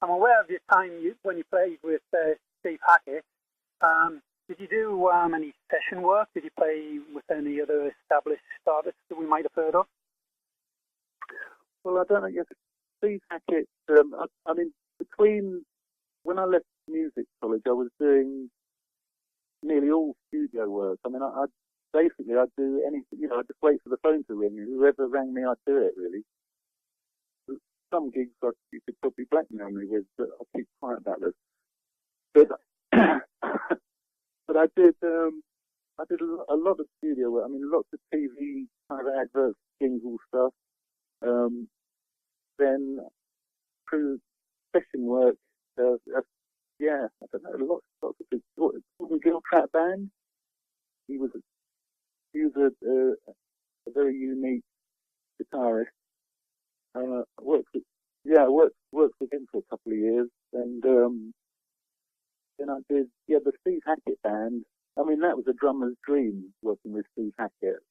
I'm aware of your time when you played with Steve Hackett. Did you do any session work? Did you play with any other established artists that we might have heard of? Well, I don't know. Yes, Steve Hackett. I mean, between when I left music college, I was doing nearly all studio work. I mean, I'd do anything. I'd just wait for the phone to ring. Whoever rang me, I'd do it. Really. Some gigs you could probably blackmail me with, but I'll keep quiet about this. But but I did a lot of studio work. I mean, lots of TV kind of adverts, jingle stuff. Then through session work, I don't know, lots of big. Gordon Giltrap band. He was a very unique guitarist. Worked with him for a couple of years, and then I did the Steve Hackett band. I mean, that was a drummer's dream, working with Steve Hackett.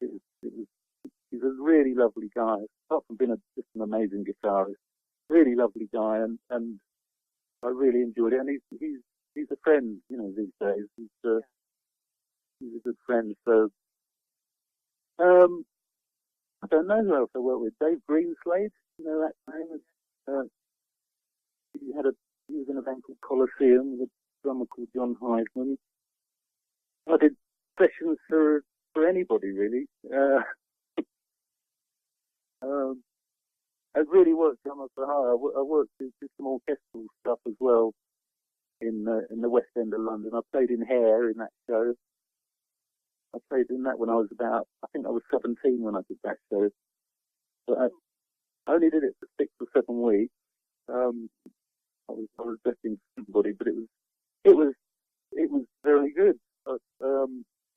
He's a really lovely guy. Apart from being just an amazing guitarist, really lovely guy, and I really enjoyed it. And he's a friend, these days. He's a good friend. So I don't know who else I worked with. Dave Greenslade, that name. He was in a band called Colosseum with a drummer called John Heisman. I did sessions for anybody, really. I really worked drummer for hire. I worked with some orchestral stuff as well in the West End of London. I played in Hair in that show. I played in that when I was I think I was 17 when I did that show. But I only did it for 6 or 7 weeks. I was betting somebody, but it was very good. I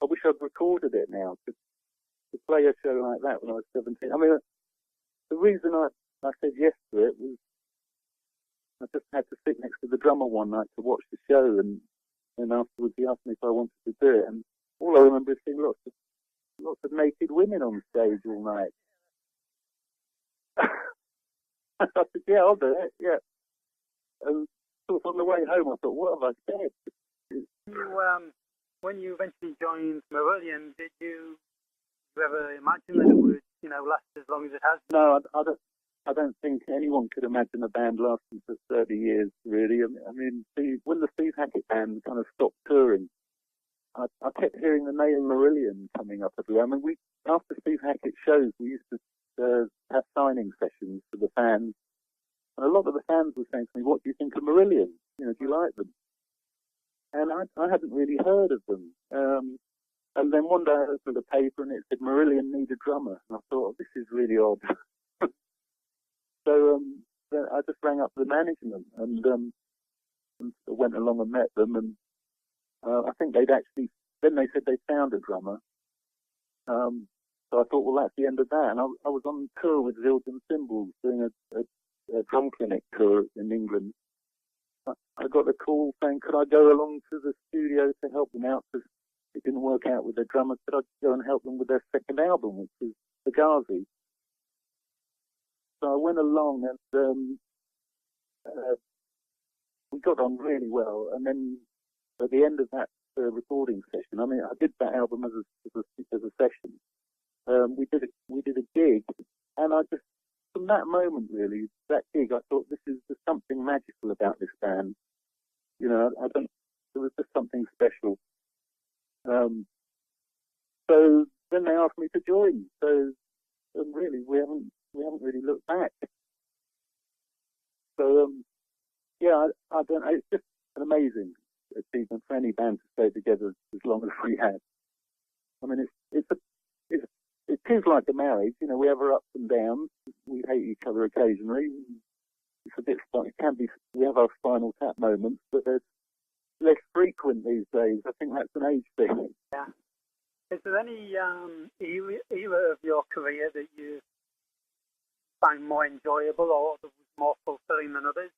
wish I'd recorded it now to play a show like that when I was 17. I mean, the reason I said yes to it was I just had to sit next to the drummer one night to watch the show, and afterwards he asked me if I wanted to do it, and all I remember is seeing lots of naked women on stage all night. I said, yeah, I'll do it, yeah. And sort of on the way home, I thought, what have I said? When you eventually joined Marillion, did you ever imagine that it would, last as long as it has? No, I don't think anyone could imagine a band lasting for 30 years, really. I mean, when the Steve Hackett band kind of stopped touring, I kept hearing the name Marillion coming up everywhere. I mean, after Steve Hackett shows, we used to have signing sessions for the fans. And a lot of the fans were saying to me, what do you think of Marillion? Do you like them? And I hadn't really heard of them. And then one day I opened a paper and it said, Marillion need a drummer. And I thought, this is really odd. So I just rang up the management and went along and met them. And I think then they said they found a drummer. So I thought, well, that's the end of that. And I was on tour with Zildjian Cymbals doing a drum clinic tour in England. I got a call saying, could I go along to the studio to help them out because it didn't work out with their drummer. Could I go and help them with their second album, which is The Ghazi? So I went along and we got on really well. And then at the end of that recording session, I mean, I did that album as a session. We did a gig, and I just, from that moment, really, that gig, I thought there's something magical about this band. There was just something special. So then they asked me to join. So really, we haven't really looked back. So I don't know. It's just an amazing achievement for any band to stay together as long as we have. I mean, it is like a marriage. We have our ups and downs. We hate each other occasionally. It's a bit. It can be. We have our spinal tap moments, but they're less frequent these days. I think that's an age thing. Yeah. Is there any era of your career that you find more enjoyable or that was more fulfilling than others?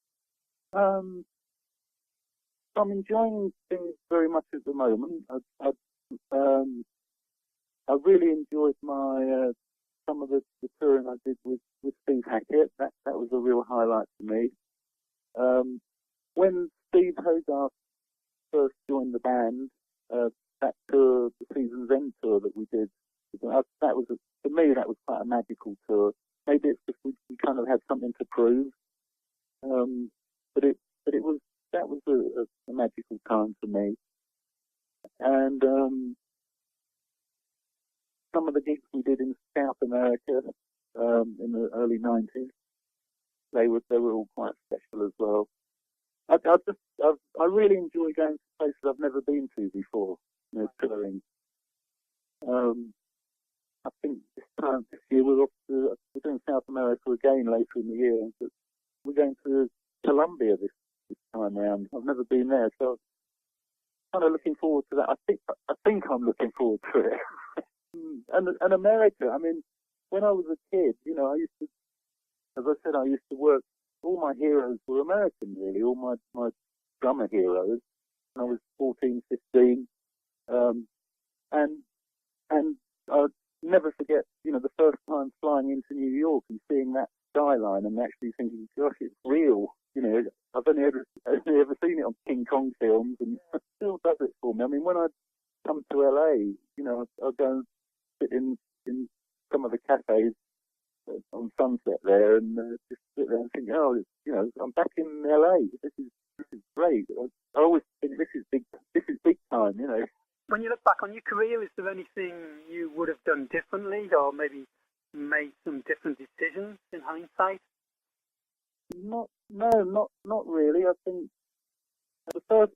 I'm enjoying things very much at the moment. I really enjoyed my some of the touring I did with Steve Hackett. That was a real highlight for me. When Steve Hogarth first joined the band, that tour, the Season's End tour that we did, that was for me that was quite a magical tour. Maybe it's just we kind of had something to prove, but it was that was a magical time for me. And some of the gigs we did in South America in the early '90s, they were all quite special as well. I really enjoy going to places I've never been to before, touring. I think this year we're doing South America again later in the year. But we're going to Colombia this time round. I've never been there, so I'm kind of looking forward to that. I think I'm looking forward to it. and America. I mean, when I was a kid, I used to, as I said, I used to work. All my heroes were American, really. All my drummer heroes. When I was 14, 15, and I'll never forget, the first time flying into New York and seeing that skyline and actually thinking, gosh, it's real. I've only ever seen it on King Kong films, and it still does it for me. I mean, when I come to LA, I'll go and sit in some of the cafes on Sunset there and just sit there and think, I'm back in LA. This is great. I always think this is big time. When you look back on your career, is there anything you would have done differently, or maybe made some different decisions in hindsight? Not really. I think the first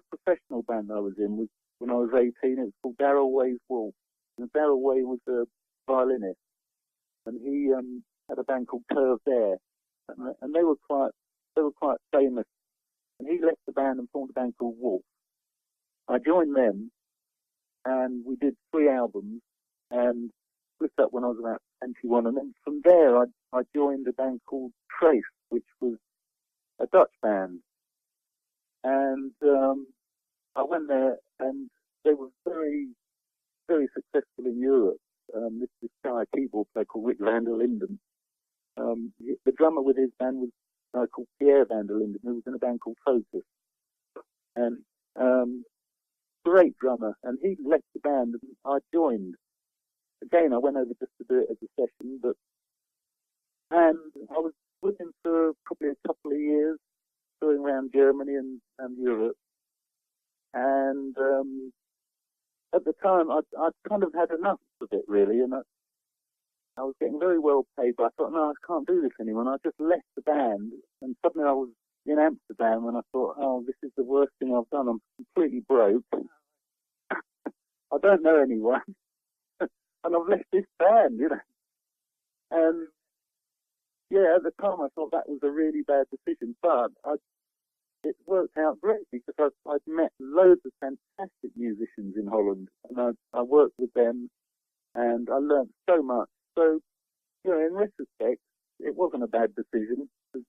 professional band I was in was when I was 18. It was called Darrell Way's Wolf. And Darrell Way was a violinist, and he had a band called Curved Air, and they were quite famous. And he left the band and formed a band called Wolf. I joined them, and we did 3 albums, and split up when I was about 21. And then from there, I joined a band called Trace, which was a Dutch band. And I went there, and they were very, very successful in Europe. This guy, a keyboard player called Rick van der Linden. The drummer with his band was a guy called Pierre van der Linden, who was in a band called Focus. And great drummer. And he left the band, and I joined. Again, I went over just to do it as a session, and I was with him for probably a couple of years, going around Germany and Europe. And at the time, I'd kind of had enough of it, really, and I was getting very well paid, but I thought, no, I can't do this anymore. And I just left the band, and suddenly I was in Amsterdam, and I thought, oh, this is the worst thing I've done. I'm completely broke. I don't know anyone, and I've left this band, And yeah, at the time I thought that was a really bad decision, but it worked out great because I'd met loads of fantastic musicians in Holland, and I worked with them, and I learned so much. So, in retrospect, it wasn't a bad decision to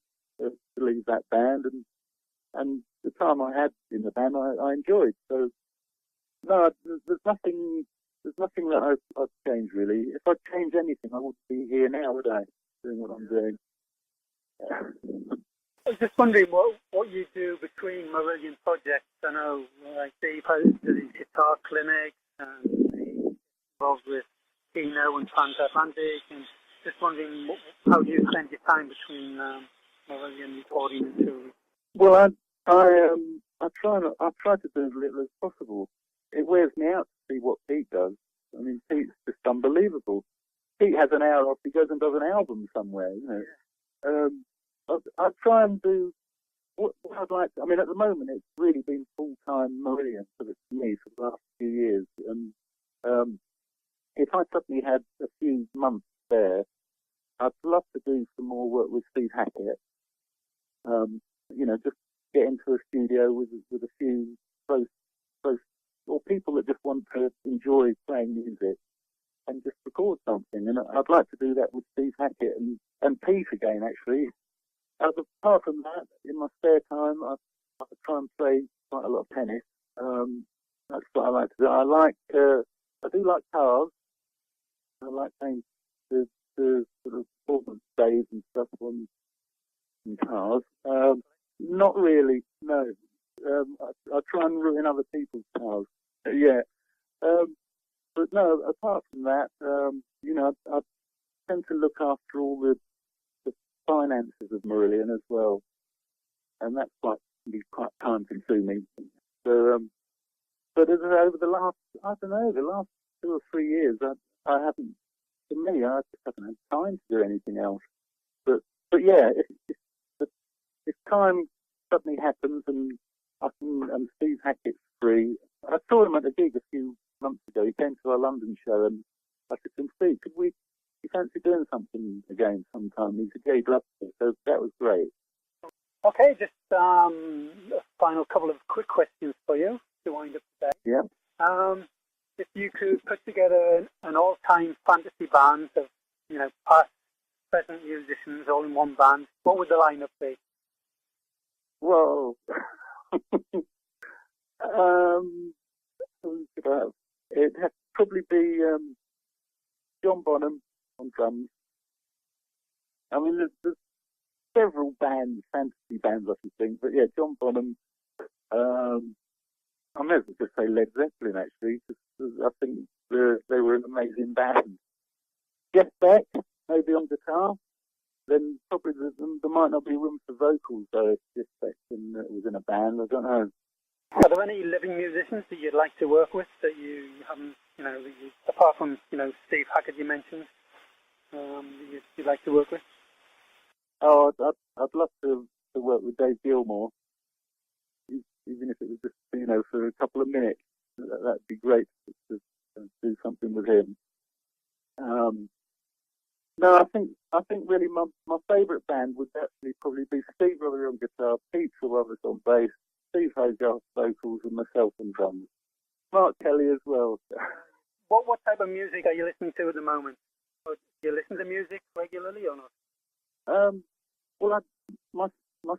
leave that band, and the time I had in the band, I enjoyed. So, no, there's nothing that I'd change really. If I'd change anything, I wouldn't be here now, would I? Doing what I'm doing. I was just wondering what you do between Marillion projects. I know Steve has these guitar clinics, and he's involved with Kino and Transatlantic, and just wondering how do you spend your time between Marillion recording and touring? Well, I try to do as little as possible. It wears me out to see what Pete does. I mean, Pete's just unbelievable. Pete has an hour off. He goes and does an album somewhere. I try and do what I'd like to. I mean, at the moment, it's really been full-time Marillion for me for the last few years. And if I suddenly had a few months there, I'd love to do some more work with Steve Hackett. Just get into a studio with a few close, or people that just want to enjoy playing music and just record something. And I'd like to do that with Steve Hackett and Pete again, actually. Apart from that, in my spare time, I try and play quite a lot of tennis. That's what I like to do. I do like cars. I like playing the sort of performance days and stuff on collecting cars. Not really, no. I try and ruin other people's cars. Yeah. But no, apart from that, I tend to look after all the finances of Marillion as well. And that's can be quite time consuming. So, but over the last, the last 2 or 3 years, I haven't, for me, I just haven't had time to do anything else. But yeah, if time suddenly happens and and Steve Hackett's free, I saw him at a gig a few months ago. He came to our London show, and I said to him, Steve, you fancy doing something again sometime? He said, yeah, he'd love to. So that was great. Okay, just a final couple of quick questions for you to wind up today. Yeah. If you could put together an all-time fantasy band of, past, present musicians all in one band, what would the lineup be? Well, it'd have to probably be John Bonham on drums. I mean, there's several bands, fantasy bands, I should think, but yeah, John Bonham. I may as well just say Led Zeppelin, actually, because I think they were an amazing band. Jeff Beck, maybe on guitar. Then probably there might not be room for vocals, though, if Jeff Beck was in a band. I don't know. Are there any living musicians that you'd like to work with that you haven't, apart from, Steve Hackett you mentioned, you'd like to work with? Oh, I'd love to work with Dave Gilmour, even if it was just, for a couple of minutes. That'd be great to do something with him. No, I think really my favourite band would actually probably be Steve Rother on guitar, Pete Roberts on bass, Steve Hogarth vocals, and myself on drums. Mark Kelly as well. What type of music are you listening to at the moment? Or do you listen to music regularly or not? Well, my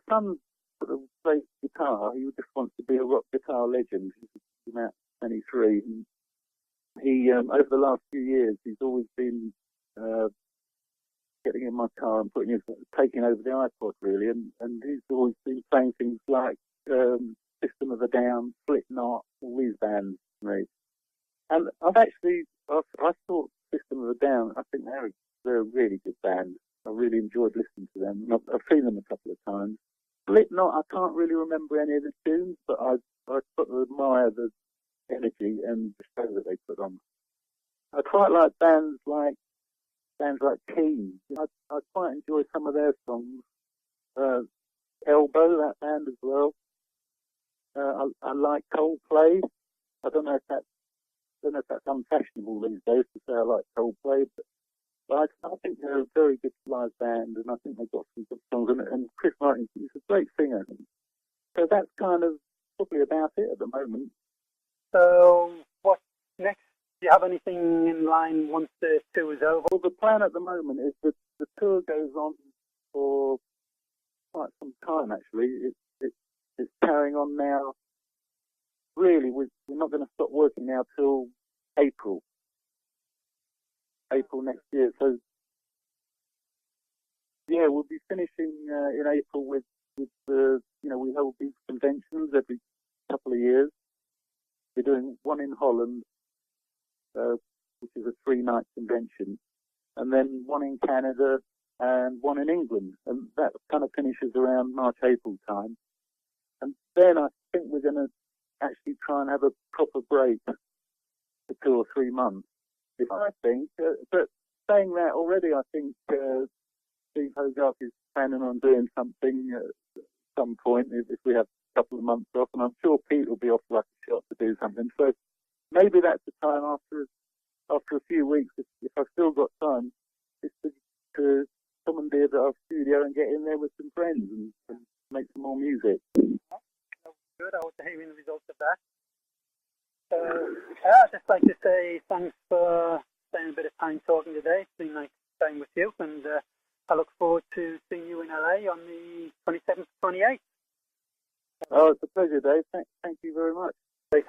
son sort of plays guitar. He just wants to be a rock guitar legend. He's about 23. And he, over the last few years, he's always been getting in my car and taking over the iPod, really. And he's always been playing things like System of a Down, Slipknot, all these bands. Right? And I thought System of a Down, I think they're a really good band. I really enjoyed listening to them. I've seen them a couple of times. Slipknot, I can't really remember any of the tunes, but I sort of admire the energy and the show that they put on. I quite like bands like Keane. I quite enjoy some of their songs. Elbow, that band as well. I like Coldplay. I don't know if that's unfashionable these days to say I like Coldplay, but I think they're a very good live band, and I think they've got some good songs. And Chris Martin is a great singer. So that's kind of probably about it at the moment. So what's next? Do you have anything in line once the tour is over? Well, the plan at the moment is that the tour goes on for quite some time, actually. It's carrying on now. Really, we're not going to stop working now till April next year. So, yeah, we'll be finishing in April with the, we hold these conventions every couple of years. We're doing one in Holland, which is a 3-night convention, and then one in Canada and one in England. And that kind of finishes around March, April time. And then I think we're going to actually try and have a proper break for 2 or 3 months. I think, but saying that already, I think Steve Hogarth is planning on doing something at some point if we have a couple of months off, and I'm sure Pete will be off like a shot to do something. So maybe that's the time after a few weeks, if I've still got time, is to commandeer our studio and get in there with some friends and make some more music. Good. I hope to hear the results of that. I'd just like to say thanks for spending a bit of time talking today. It's been nice time with you, and I look forward to seeing you in LA on the 27th, 28th. Oh, it's a pleasure, Dave. Thank you very much.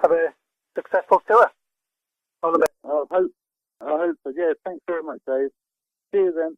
Have a successful tour. All the best. I hope so. Yeah, thanks very much, Dave. See you then.